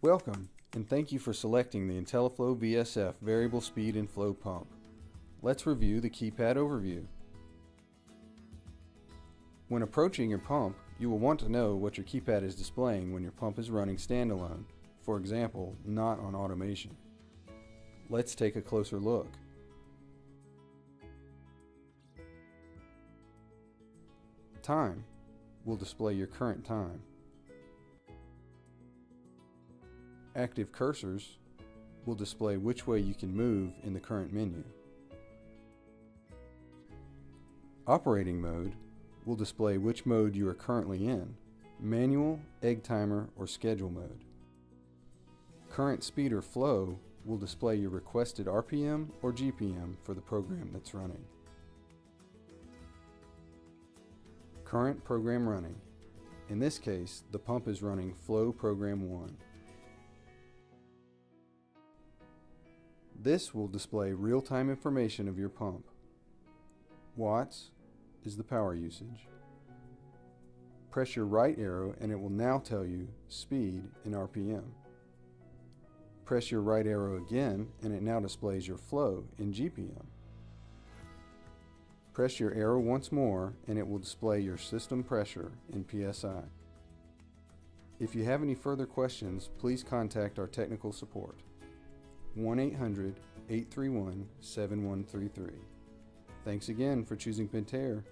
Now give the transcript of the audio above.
Welcome, and thank you for selecting the IntelliFlow VSF Variable Speed and Flow Pump. Let's review the Keypad Overview. When approaching your pump, you will want to know what your keypad is displaying when your pump is running standalone, for example, not on automation. Let's take a closer look. Time will display your current time. Active cursors will display which way you can move in the current menu. Operating mode will display which mode you are currently in, manual, egg timer, or schedule mode. Current speed or flow will display your requested RPM or GPM for the program that's running. Current program running. In this case, the pump is running Flow Program 1. This will display real-time information of your pump. Watts is the power usage. Press your right arrow and it will now tell you speed in RPM. Press your right arrow again and it now displays your flow in GPM. Press your arrow once more and it will display your system pressure in PSI. If you have any further questions, please contact our technical support. 1-800-831-7133. Thanks again for choosing Pentair.